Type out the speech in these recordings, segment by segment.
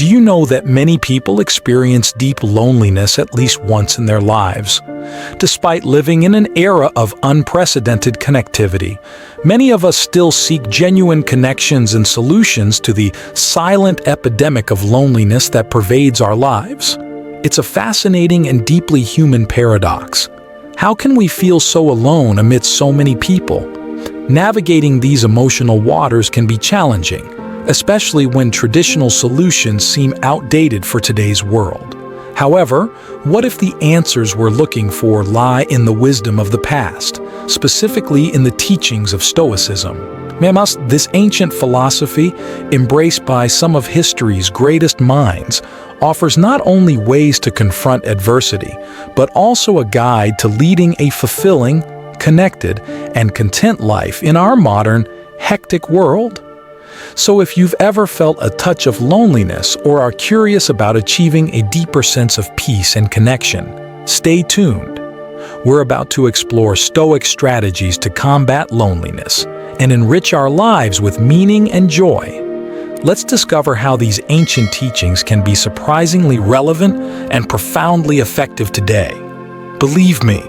Do you know that many people experience deep loneliness at least once in their lives? Despite living in an era of unprecedented connectivity, many of us still seek genuine connections and solutions to the silent epidemic of loneliness that pervades our lives. It's a fascinating and deeply human paradox. How can we feel so alone amidst so many people? Navigating these emotional waters can be challenging, especially when traditional solutions seem outdated for today's world. However, what if the answers we're looking for lie in the wisdom of the past, specifically in the teachings of Stoicism? This ancient philosophy, embraced by some of history's greatest minds, offers not only ways to confront adversity, but also a guide to leading a fulfilling, connected, and content life in our modern, hectic world. So if you've ever felt a touch of loneliness or are curious about achieving a deeper sense of peace and connection, stay tuned. We're about to explore Stoic strategies to combat loneliness and enrich our lives with meaning and joy. Let's discover how these ancient teachings can be surprisingly relevant and profoundly effective today. Believe me,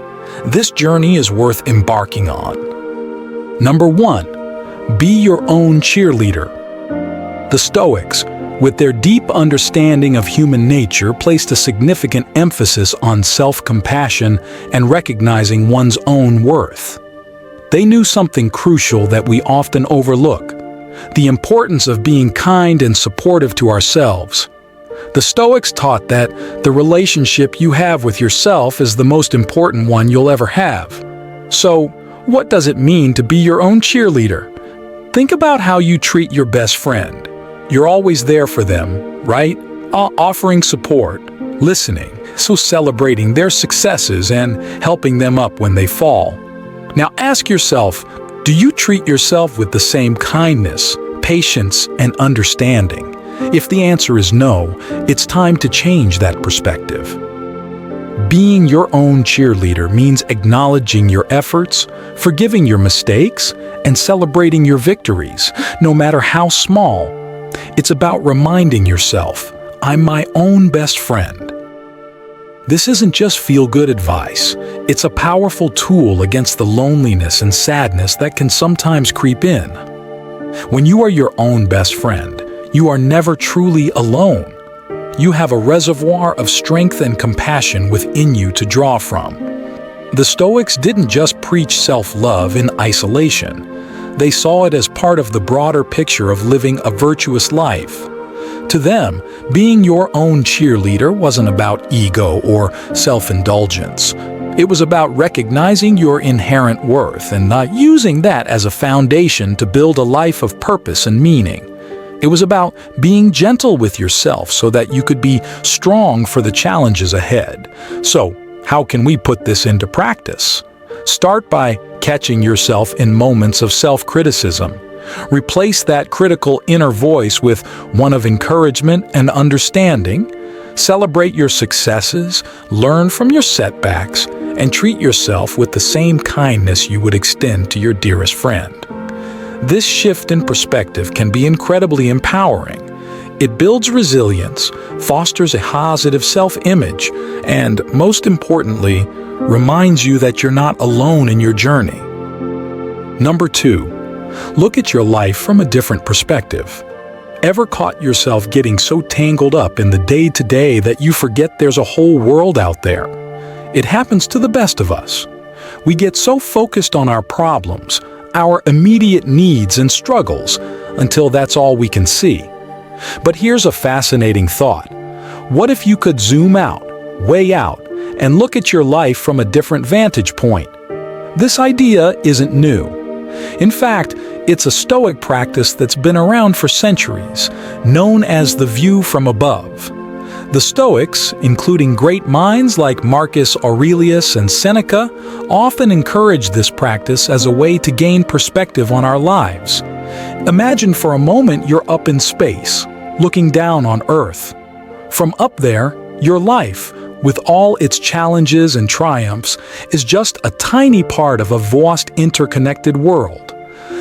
this journey is worth embarking on. Number 1. Be your own cheerleader. The Stoics, with their deep understanding of human nature, placed a significant emphasis on self-compassion and recognizing one's own worth. They knew something crucial that we often overlook: the importance of being kind and supportive to ourselves. The Stoics taught that the relationship you have with yourself is the most important one you'll ever have. So, what does it mean to be your own cheerleader? Think about how you treat your best friend. You're always there for them, right? Offering support, listening, so celebrating their successes and helping them up when they fall. Now ask yourself, do you treat yourself with the same kindness, patience, and understanding? If the answer is no, it's time to change that perspective. Being your own cheerleader means acknowledging your efforts, forgiving your mistakes, and celebrating your victories, no matter how small. It's about reminding yourself, I'm my own best friend. This isn't just feel-good advice. It's a powerful tool against the loneliness and sadness that can sometimes creep in. When you are your own best friend, you are never truly alone. You have a reservoir of strength and compassion within you to draw from. The Stoics didn't just preach self-love in isolation. They saw it as part of the broader picture of living a virtuous life. To them, being your own cheerleader wasn't about ego or self-indulgence. It was about recognizing your inherent worth and not using that as a foundation to build a life of purpose and meaning. It was about being gentle with yourself so that you could be strong for the challenges ahead. So, how can we put this into practice? Start by catching yourself in moments of self-criticism. Replace that critical inner voice with one of encouragement and understanding. Celebrate your successes, learn from your setbacks, and treat yourself with the same kindness you would extend to your dearest friend. This shift in perspective can be incredibly empowering. It builds resilience, fosters a positive self-image, and, most importantly, reminds you that you're not alone in your journey. Number 2. Look at your life from a different perspective. Ever caught yourself getting so tangled up in the day-to-day that you forget there's a whole world out there? It happens to the best of us. We get so focused on our problems, our immediate needs and struggles, until that's all we can see. But here's a fascinating thought. What if you could zoom out, way out, and look at your life from a different vantage point? This idea isn't new. In fact, it's a Stoic practice that's been around for centuries, known as the view from above. The Stoics, including great minds like Marcus Aurelius and Seneca, often encourage this practice as a way to gain perspective on our lives. Imagine for a moment you're up in space, looking down on Earth. From up there, your life, with all its challenges and triumphs, is just a tiny part of a vast interconnected world.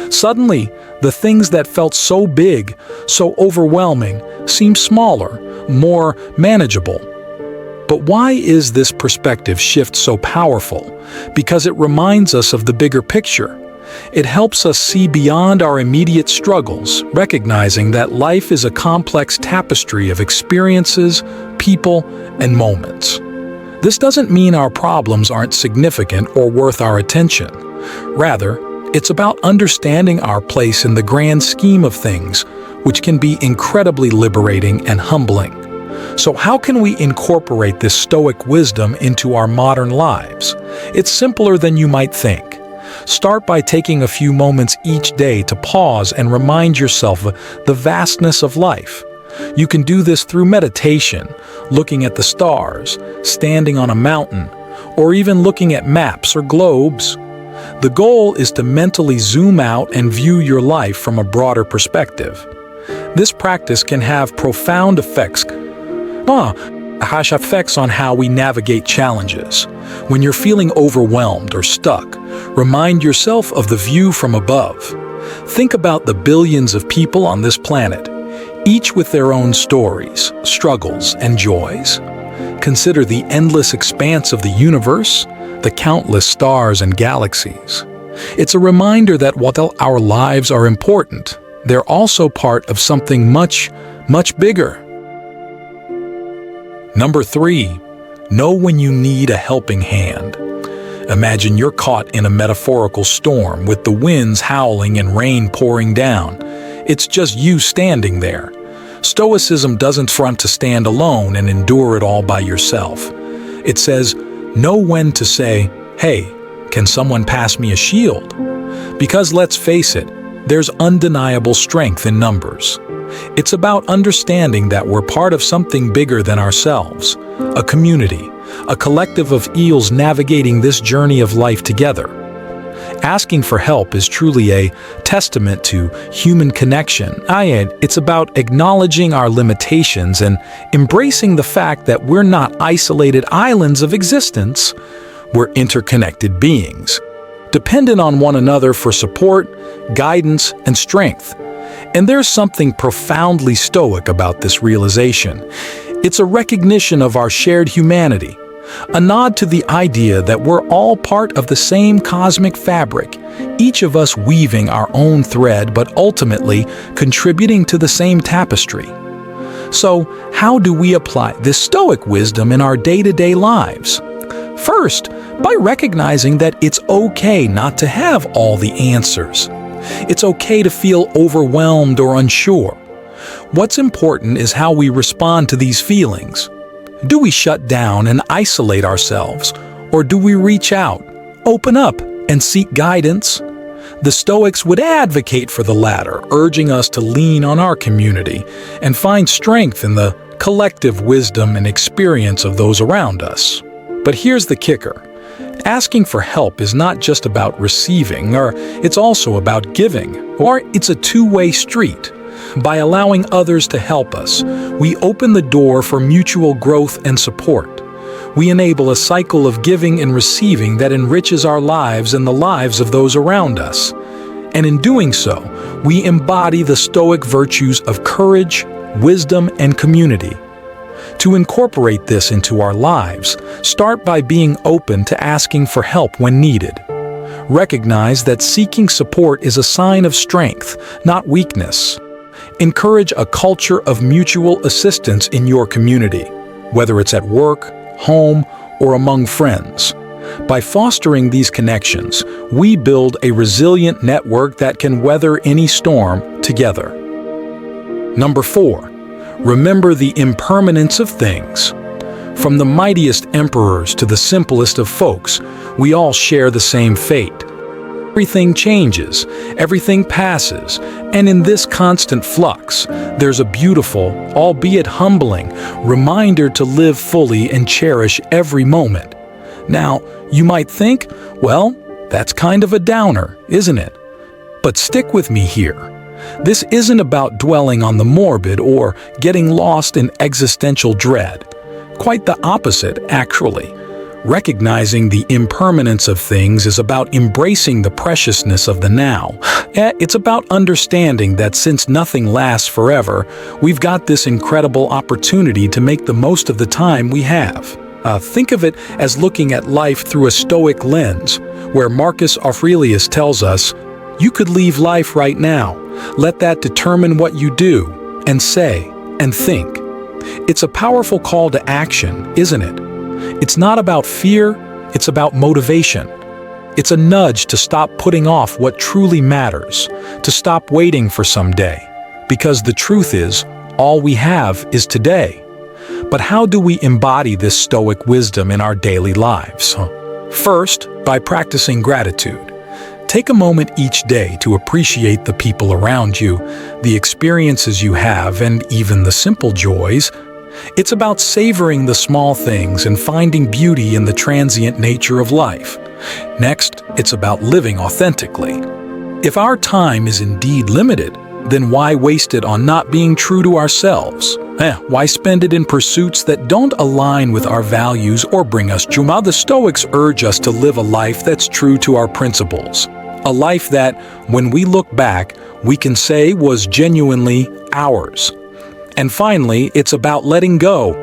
Suddenly, the things that felt so big, so overwhelming, seem smaller, more manageable. But why is this perspective shift so powerful? Because it reminds us of the bigger picture. It helps us see beyond our immediate struggles, recognizing that life is a complex tapestry of experiences, people, and moments. This doesn't mean our problems aren't significant or worth our attention. Rather, it's about understanding our place in the grand scheme of things, which can be incredibly liberating and humbling. So how can we incorporate this Stoic wisdom into our modern lives? It's simpler than you might think. Start by taking a few moments each day to pause and remind yourself of the vastness of life. You can do this through meditation, looking at the stars, standing on a mountain, or even looking at maps or globes. The goal is to mentally zoom out and view your life from a broader perspective. This practice can have profound effects on how we navigate challenges. When you're feeling overwhelmed or stuck, remind yourself of the view from above. Think about the billions of people on this planet, each with their own stories, struggles, and joys. Consider the endless expanse of the universe, the countless stars and galaxies. It's a reminder that while our lives are important, they're also part of something much, much bigger. Number 3, know when you need a helping hand. Imagine you're caught in a metaphorical storm with the winds howling and rain pouring down. It's just you standing there. Stoicism doesn't front to stand alone and endure it all by yourself. It says, know when to say, hey, can someone pass me a shield? Because let's face it, there's undeniable strength in numbers. It's about understanding that we're part of something bigger than ourselves, a community, a collective of eels navigating this journey of life together. Asking for help is truly a testament to human connection. It's about acknowledging our limitations and embracing the fact that we're not isolated islands of existence. We're interconnected beings, dependent on one another for support, guidance, and strength. And there's something profoundly stoic about this realization. It's a recognition of our shared humanity, a nod to the idea that we're all part of the same cosmic fabric, each of us weaving our own thread but ultimately contributing to the same tapestry. So, how do we apply this Stoic wisdom in our day-to-day lives? First, by recognizing that it's okay not to have all the answers. It's okay to feel overwhelmed or unsure. What's important is how we respond to these feelings. Do we shut down and isolate ourselves, or do we reach out, open up, and seek guidance? The Stoics would advocate for the latter, urging us to lean on our community and find strength in the collective wisdom and experience of those around us. But here's the kicker. Asking for help is not just about receiving, it's also about giving, or it's a two-way street. By allowing others to help us, we open the door for mutual growth and support. We enable a cycle of giving and receiving that enriches our lives and the lives of those around us. And in doing so, we embody the Stoic virtues of courage, wisdom, and community. To incorporate this into our lives, start by being open to asking for help when needed. Recognize that seeking support is a sign of strength, not weakness. Encourage a culture of mutual assistance in your community, whether it's at work, home, or among friends. By fostering these connections, we build a resilient network that can weather any storm together. Number 4. Remember the impermanence of things. From the mightiest emperors to the simplest of folks, we all share the same fate. Everything changes, everything passes, and in this constant flux, there's a beautiful, albeit humbling, reminder to live fully and cherish every moment. Now, you might think, well, that's kind of a downer, isn't it? But stick with me here. This isn't about dwelling on the morbid or getting lost in existential dread. Quite the opposite, actually. Recognizing the impermanence of things is about embracing the preciousness of the now. It's about understanding that since nothing lasts forever, we've got this incredible opportunity to make the most of the time we have. Think of it as looking at life through a Stoic lens, where Marcus Aurelius tells us, "You could leave life right now. Let that determine what you do, and say, and think." It's a powerful call to action, isn't it? It's not about fear, it's about motivation. It's a nudge to stop putting off what truly matters, to stop waiting for someday. Because the truth is, all we have is today. But how do we embody this Stoic wisdom in our daily lives? First, by practicing gratitude. Take a moment each day to appreciate the people around you, the experiences you have, and even the simple joys. It's about savoring the small things and finding beauty in the transient nature of life. Next, it's about living authentically. If our time is indeed limited, then why waste it on not being true to ourselves? Why spend it in pursuits that don't align with our values or bring us joy? The Stoics urge us to live a life that's true to our principles. A life that, when we look back, we can say was genuinely ours. And finally, it's about letting go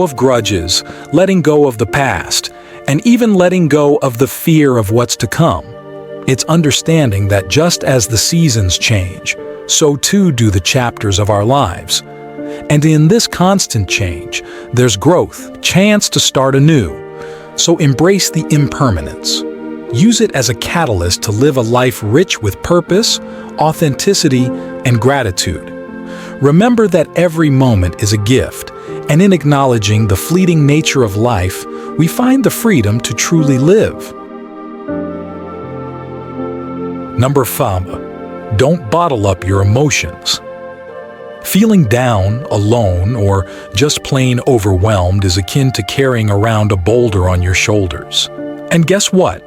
of grudges, letting go of the past, and even letting go of the fear of what's to come. It's understanding that just as the seasons change, so too do the chapters of our lives. And in this constant change, there's growth, chance to start anew. So embrace the impermanence. Use it as a catalyst to live a life rich with purpose, authenticity, and gratitude. Remember that every moment is a gift, and in acknowledging the fleeting nature of life, we find the freedom to truly live. Number 5. Don't bottle up your emotions. Feeling down, alone, or just plain overwhelmed is akin to carrying around a boulder on your shoulders. And guess what?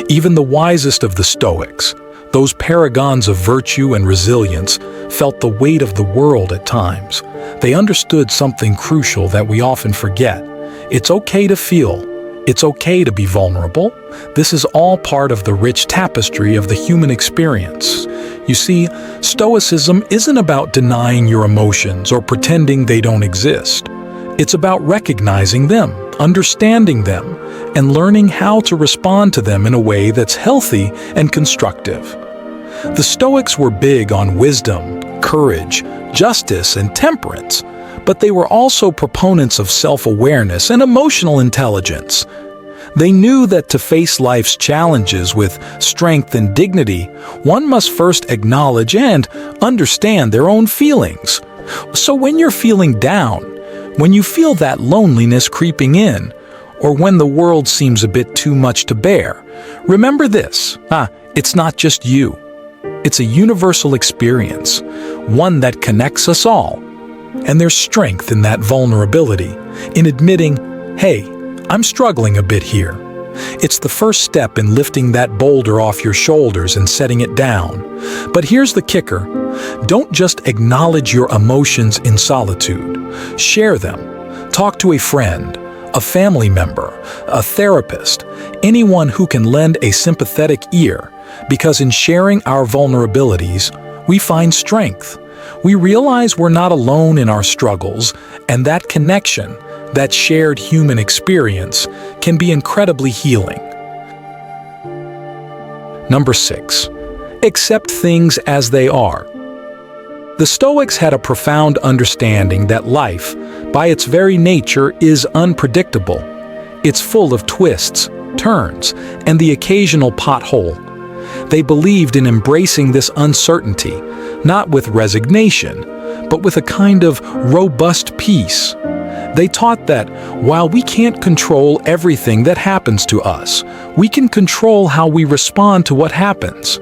Even the wisest of the Stoics, those paragons of virtue and resilience, felt the weight of the world at times. They understood something crucial that we often forget. It's okay to feel. It's okay to be vulnerable. This is all part of the rich tapestry of the human experience. You see, Stoicism isn't about denying your emotions or pretending they don't exist. It's about recognizing them, understanding them, and learning how to respond to them in a way that's healthy and constructive. The Stoics were big on wisdom, courage, justice, and temperance, but they were also proponents of self-awareness and emotional intelligence. They knew that to face life's challenges with strength and dignity, one must first acknowledge and understand their own feelings. So when you're feeling down, when you feel that loneliness creeping in, or when the world seems a bit too much to bear, remember this: it's not just you. It's a universal experience, one that connects us all. And there's strength in that vulnerability, in admitting, hey, I'm struggling a bit here. It's the first step in lifting that boulder off your shoulders and setting it down. But here's the kicker: don't just acknowledge your emotions in solitude. Share them. Talk to a friend, a family member, a therapist, anyone who can lend a sympathetic ear, because in sharing our vulnerabilities, we find strength. We realize we're not alone in our struggles, and that connection, that shared human experience, can be incredibly healing. Number 6. Accept things as they are. The Stoics had a profound understanding that life, by its very nature, is unpredictable. It's full of twists, turns, and the occasional pothole. They believed in embracing this uncertainty, not with resignation, but with a kind of robust peace. They taught that while we can't control everything that happens to us, we can control how we respond to what happens.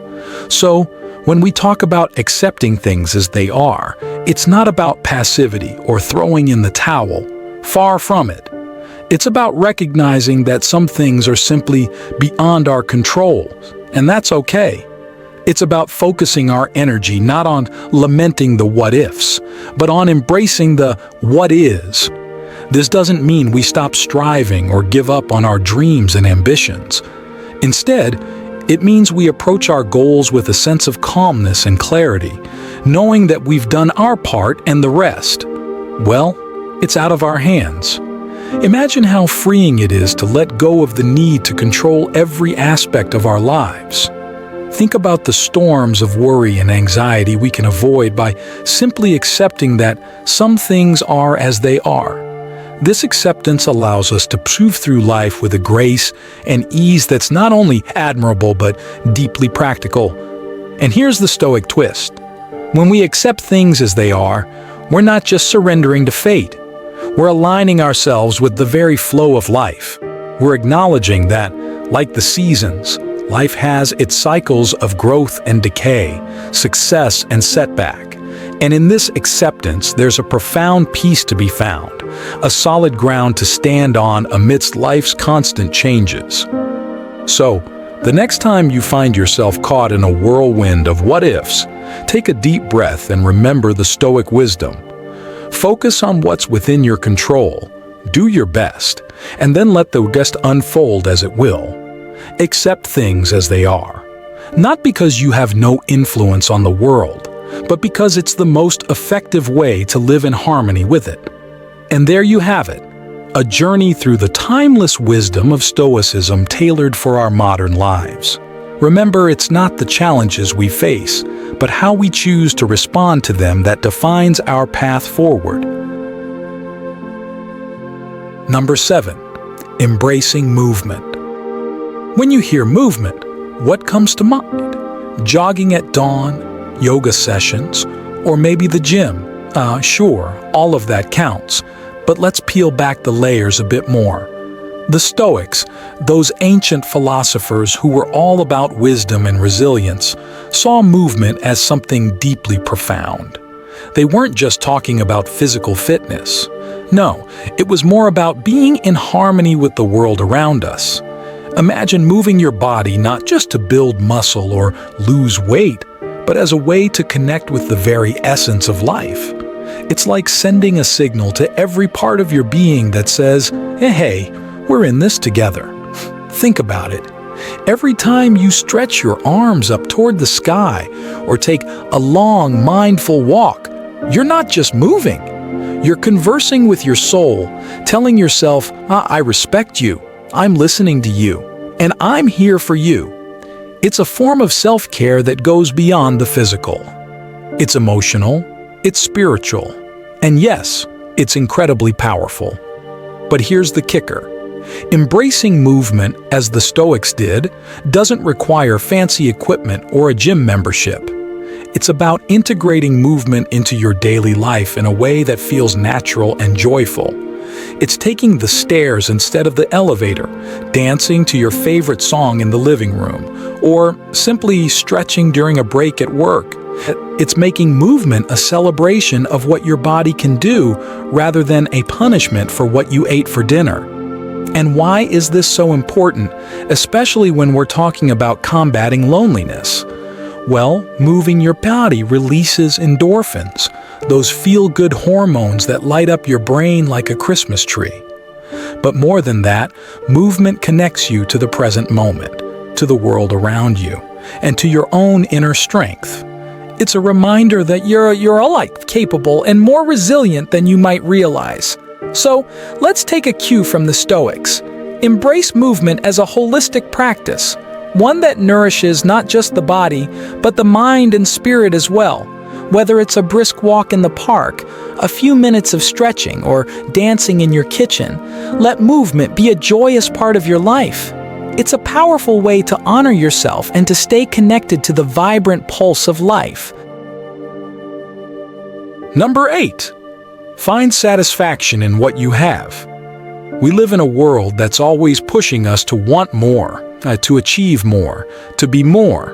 So, when we talk about accepting things as they are, it's not about passivity or throwing in the towel. Far from it. It's about recognizing that some things are simply beyond our control, and that's okay. It's about focusing our energy not on lamenting the what-ifs, but on embracing the what is. This doesn't mean we stop striving or give up on our dreams and ambitions. Instead, it means we approach our goals with a sense of calmness and clarity, knowing that we've done our part and the rest, well, it's out of our hands. Imagine how freeing it is to let go of the need to control every aspect of our lives. Think about the storms of worry and anxiety we can avoid by simply accepting that some things are as they are. This acceptance allows us to move through life with a grace and ease that's not only admirable but deeply practical. And here's the Stoic twist. When we accept things as they are, we're not just surrendering to fate. We're aligning ourselves with the very flow of life. We're acknowledging that, like the seasons, life has its cycles of growth and decay, success and setback. And in this acceptance, there's a profound peace to be found, a solid ground to stand on amidst life's constant changes. So, the next time you find yourself caught in a whirlwind of what-ifs, take a deep breath and remember the Stoic wisdom. Focus on what's within your control, do your best, and then let the rest unfold as it will. Accept things as they are, not because you have no influence on the world, but because it's the most effective way to live in harmony with it. And there you have it, a journey through the timeless wisdom of Stoicism tailored for our modern lives. Remember, it's not the challenges we face, but how we choose to respond to them that defines our path forward. Number 7. Embracing movement. When you hear movement, what comes to mind? Jogging at dawn, yoga sessions, or maybe the gym? Sure, all of that counts, but let's peel back the layers a bit more. The Stoics, those ancient philosophers who were all about wisdom and resilience, saw movement as something deeply profound. They weren't just talking about physical fitness. No, it was more about being in harmony with the world around us. Imagine moving your body not just to build muscle or lose weight, but as a way to connect with the very essence of life. It's like sending a signal to every part of your being that says, hey, we're in this together. Think about it. Every time you stretch your arms up toward the sky or take a long, mindful walk, you're not just moving. You're conversing with your soul, telling yourself, I respect you, I'm listening to you, and I'm here for you. It's a form of self-care that goes beyond the physical. It's emotional, it's spiritual, and yes, it's incredibly powerful. But here's the kicker. Embracing movement, as the Stoics did, doesn't require fancy equipment or a gym membership. It's about integrating movement into your daily life in a way that feels natural and joyful. It's taking the stairs instead of the elevator, dancing to your favorite song in the living room, or simply stretching during a break at work. It's making movement a celebration of what your body can do rather than a punishment for what you ate for dinner. And why is this so important, especially when we're talking about combating loneliness? Well, moving your body releases endorphins, those feel-good hormones that light up your brain like a Christmas tree. But more than that, movement connects you to the present moment, to the world around you, and to your own inner strength. It's a reminder that you're alike capable and more resilient than you might realize. So, let's take a cue from the Stoics. Embrace movement as a holistic practice, one that nourishes not just the body, but the mind and spirit as well. Whether it's a brisk walk in the park, a few minutes of stretching, or dancing in your kitchen, let movement be a joyous part of your life. It's a powerful way to honor yourself and to stay connected to the vibrant pulse of life. Number 8. Find satisfaction in what you have. We live in a world that's always pushing us to want more, to achieve more, to be more.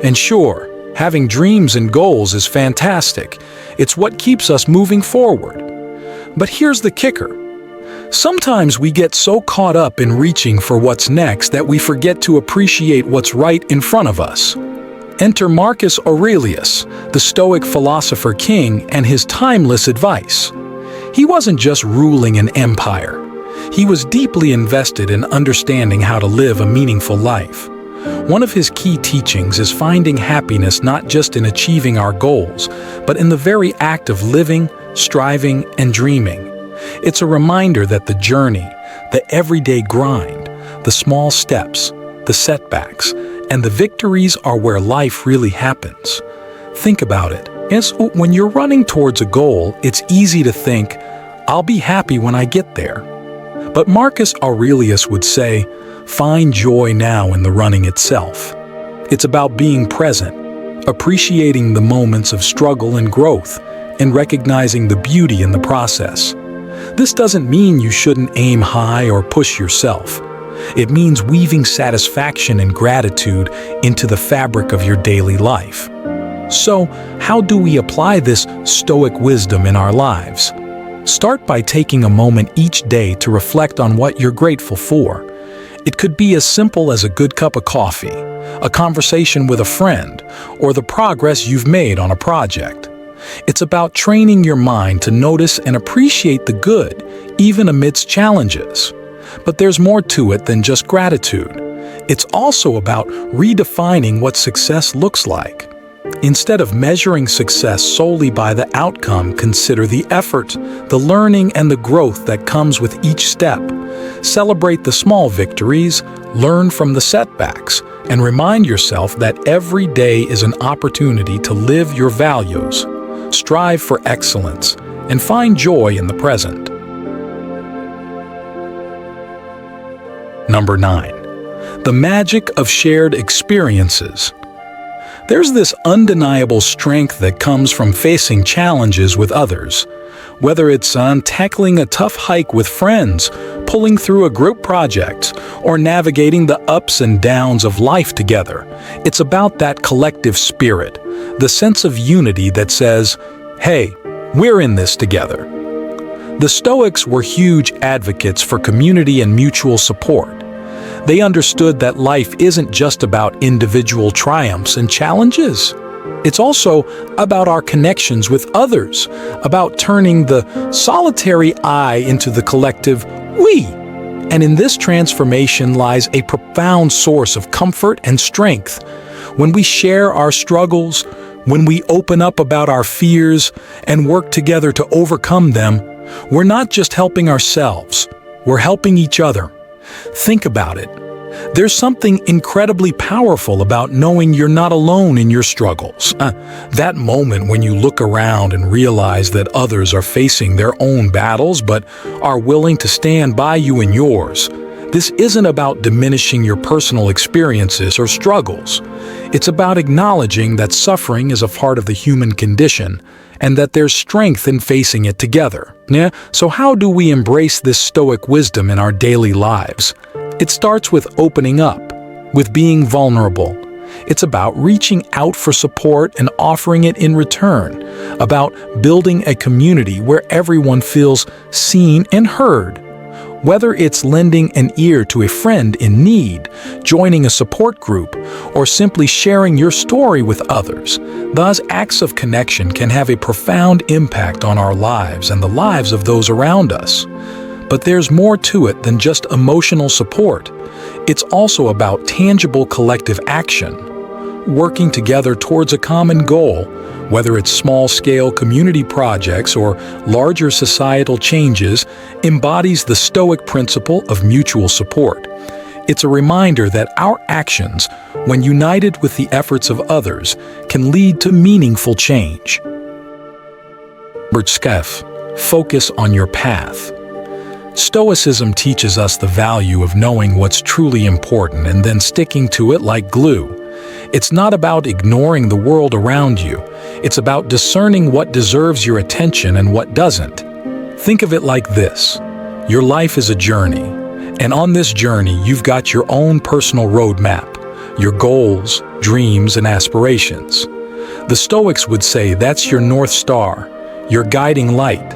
And sure, having dreams and goals is fantastic. It's what keeps us moving forward. But here's the kicker. Sometimes we get so caught up in reaching for what's next that we forget to appreciate what's right in front of us. Enter Marcus Aurelius, the Stoic philosopher king, and his timeless advice. He wasn't just ruling an empire. He was deeply invested in understanding how to live a meaningful life. One of his key teachings is finding happiness not just in achieving our goals, but in the very act of living, striving, and dreaming. It's a reminder that the journey, the everyday grind, the small steps, the setbacks, and the victories are where life really happens. Think about it. Yes, when you're running towards a goal, it's easy to think, I'll be happy when I get there. But Marcus Aurelius would say, find joy now in the running itself. It's about being present, appreciating the moments of struggle and growth, and recognizing the beauty in the process. This doesn't mean you shouldn't aim high or push yourself. It means weaving satisfaction and gratitude into the fabric of your daily life. So, how do we apply this Stoic wisdom in our lives? Start by taking a moment each day to reflect on what you're grateful for. It could be as simple as a good cup of coffee, a conversation with a friend, or the progress you've made on a project. It's about training your mind to notice and appreciate the good, even amidst challenges. But there's more to it than just gratitude. It's also about redefining what success looks like. Instead of measuring success solely by the outcome, consider the effort, the learning, and the growth that comes with each step. Celebrate the small victories, learn from the setbacks, and remind yourself that every day is an opportunity to live your values. Strive for excellence, and find joy in the present. Number 9. The magic of shared experiences. There's this undeniable strength that comes from facing challenges with others. Whether it's tackling a tough hike with friends, pulling through a group project, or navigating the ups and downs of life together, it's about that collective spirit, the sense of unity that says, hey, we're in this together. The Stoics were huge advocates for community and mutual support. They understood that life isn't just about individual triumphs and challenges. It's also about our connections with others, about turning the solitary I into the collective we. And in this transformation lies a profound source of comfort and strength. When we share our struggles, when we open up about our fears and work together to overcome them, we're not just helping ourselves, we're helping each other. Think about it. There's something incredibly powerful about knowing you're not alone in your struggles. That moment when you look around and realize that others are facing their own battles but are willing to stand by you in yours. This isn't about diminishing your personal experiences or struggles. It's about acknowledging that suffering is a part of the human condition and that there's strength in facing it together. Yeah? So how do we embrace this Stoic wisdom in our daily lives? It starts with opening up, with being vulnerable. It's about reaching out for support and offering it in return, about building a community where everyone feels seen and heard. Whether it's lending an ear to a friend in need, joining a support group, or simply sharing your story with others, those acts of connection can have a profound impact on our lives and the lives of those around us. But there's more to it than just emotional support. It's also about tangible collective action. Working together towards a common goal, whether it's small-scale community projects or larger societal changes, embodies the Stoic principle of mutual support. It's a reminder that our actions, when united with the efforts of others, can lead to meaningful change. Focus on your path. Stoicism teaches us the value of knowing what's truly important and then sticking to it like glue. It's not about ignoring the world around you. It's about discerning what deserves your attention and what doesn't. Think of it like this. Your life is a journey, and on this journey you've got your own personal roadmap, your goals, dreams, and aspirations. The Stoics would say that's your North Star, your guiding light.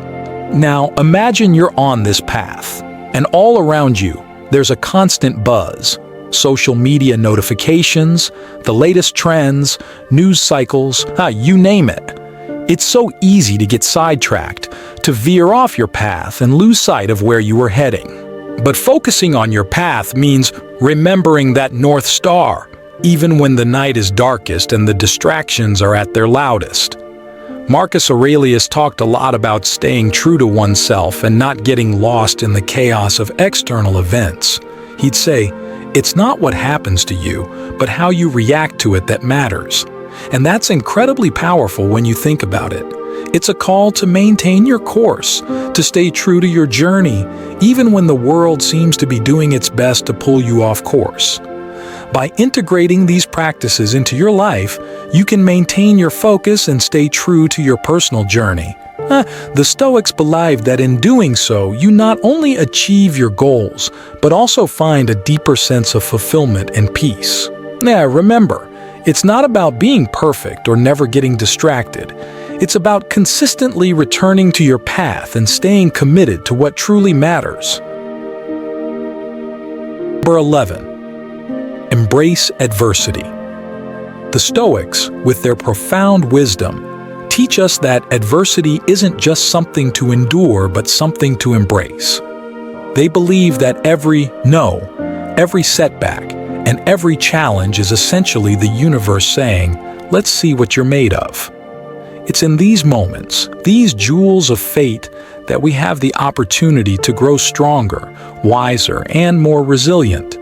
Now, imagine you're on this path, and all around you, there's a constant buzz. Social media notifications, the latest trends, news cycles, you name it. It's so easy to get sidetracked, to veer off your path and lose sight of where you were heading. But focusing on your path means remembering that North Star, even when the night is darkest and the distractions are at their loudest. Marcus Aurelius talked a lot about staying true to oneself and not getting lost in the chaos of external events. He'd say, "It's not what happens to you, but how you react to it that matters." And that's incredibly powerful when you think about it. It's a call to maintain your course, to stay true to your journey, even when the world seems to be doing its best to pull you off course. By integrating these practices into your life, you can maintain your focus and stay true to your personal journey. The Stoics believed that in doing so, you not only achieve your goals, but also find a deeper sense of fulfillment and peace. Remember, it's not about being perfect or never getting distracted. It's about consistently returning to your path and staying committed to what truly matters. Number 11. Embrace adversity. The Stoics, with their profound wisdom, teach us that adversity isn't just something to endure, but something to embrace. They believe that every setback, and every challenge is essentially the universe saying, "Let's see what you're made of." It's in these moments, these jewels of fate, that we have the opportunity to grow stronger, wiser, and more resilient.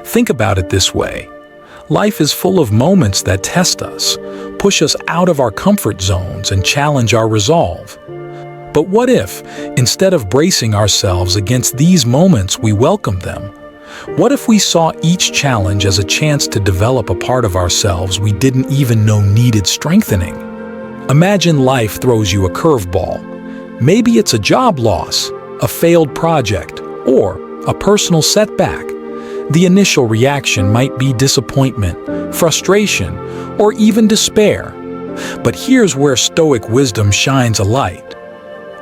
Think about it this way. Life is full of moments that test us, push us out of our comfort zones, and challenge our resolve. But what if, instead of bracing ourselves against these moments, we welcome them? What if we saw each challenge as a chance to develop a part of ourselves we didn't even know needed strengthening? Imagine life throws you a curveball. Maybe it's a job loss, a failed project, or a personal setback. The initial reaction might be disappointment, frustration, or even despair. But here's where Stoic wisdom shines a light.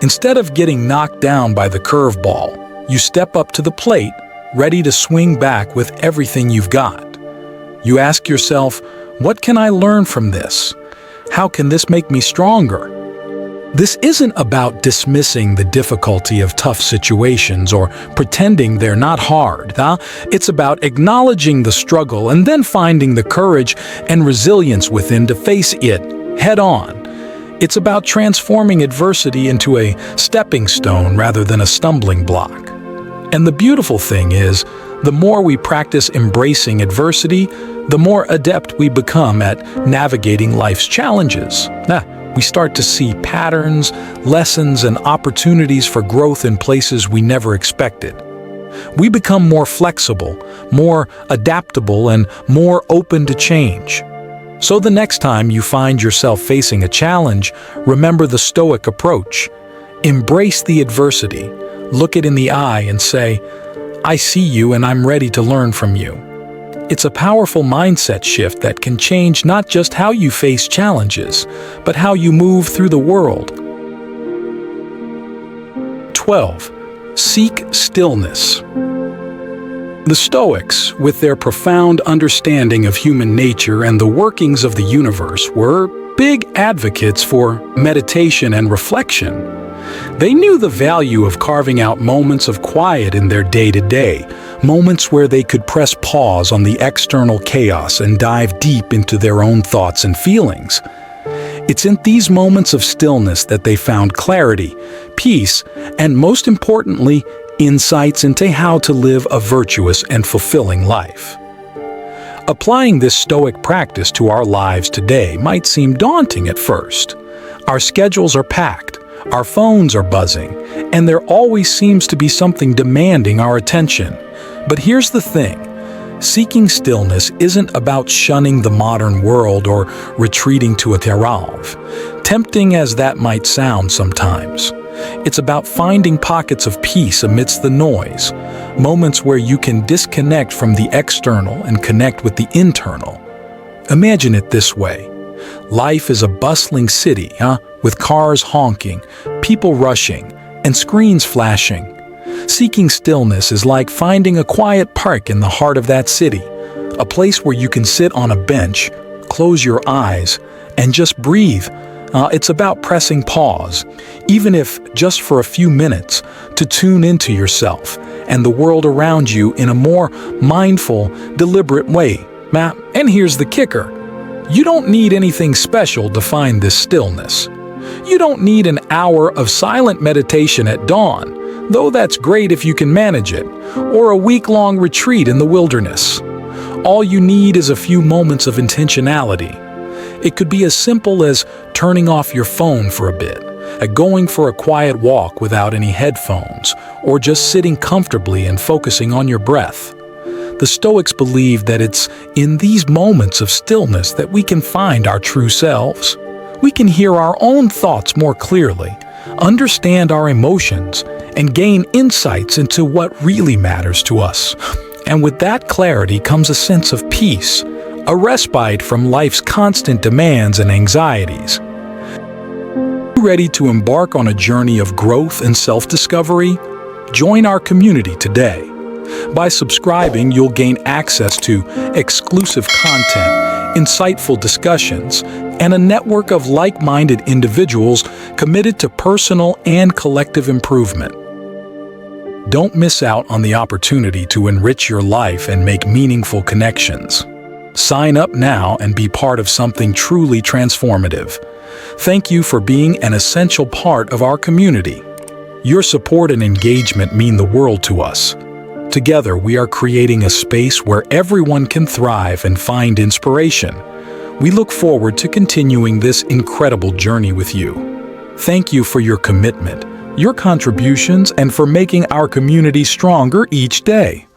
Instead of getting knocked down by the curveball, you step up to the plate, ready to swing back with everything you've got. You ask yourself, what can I learn from this? How can this make me stronger? This isn't about dismissing the difficulty of tough situations or pretending they're not hard. It's about acknowledging the struggle and then finding the courage and resilience within to face it head on. It's about transforming adversity into a stepping stone rather than a stumbling block. And the beautiful thing is, the more we practice embracing adversity, the more adept we become at navigating life's challenges. We start to see patterns, lessons, and opportunities for growth in places we never expected. We become more flexible, more adaptable, and more open to change. So the next time you find yourself facing a challenge, remember the Stoic approach. Embrace the adversity, look it in the eye and say, "I see you and I'm ready to learn from you." It's a powerful mindset shift that can change not just how you face challenges, but how you move through the world. 12. Seek stillness. The Stoics, with their profound understanding of human nature and the workings of the universe, were big advocates for meditation and reflection. They knew the value of carving out moments of quiet in their day-to-day, moments where they could press pause on the external chaos and dive deep into their own thoughts and feelings. It's in these moments of stillness that they found clarity, peace, and most importantly, insights into how to live a virtuous and fulfilling life. Applying this Stoic practice to our lives today might seem daunting at first. Our schedules are packed, our phones are buzzing, and there always seems to be something demanding our attention. But here's the thing. Seeking stillness isn't about shunning the modern world or retreating to a terrace, tempting as that might sound sometimes. It's about finding pockets of peace amidst the noise, moments where you can disconnect from the external and connect with the internal. Imagine it this way. Life is a bustling city, with cars honking, people rushing, and screens flashing. Seeking stillness is like finding a quiet park in the heart of that city, a place where you can sit on a bench, close your eyes, and just breathe, It's about pressing pause, even if just for a few minutes, to tune into yourself and the world around you in a more mindful, deliberate way. And here's the kicker. You don't need anything special to find this stillness. You don't need an hour of silent meditation at dawn, though that's great if you can manage it, or a week-long retreat in the wilderness. All you need is a few moments of intentionality. It could be as simple as turning off your phone for a bit, going for a quiet walk without any headphones, or just sitting comfortably and focusing on your breath. The Stoics believe that it's in these moments of stillness that we can find our true selves. We can hear our own thoughts more clearly, understand our emotions, and gain insights into what really matters to us. And with that clarity comes a sense of peace, a respite from life's constant demands and anxieties. Are you ready to embark on a journey of growth and self-discovery? Join our community today. By subscribing, you'll gain access to exclusive content, insightful discussions, and a network of like-minded individuals committed to personal and collective improvement. Don't miss out on the opportunity to enrich your life and make meaningful connections. Sign up now and be part of something truly transformative. Thank you for being an essential part of our community. Your support and engagement mean the world to us. Together, we are creating a space where everyone can thrive and find inspiration. We look forward to continuing this incredible journey with you. Thank you for your commitment, your contributions, and for making our community stronger each day.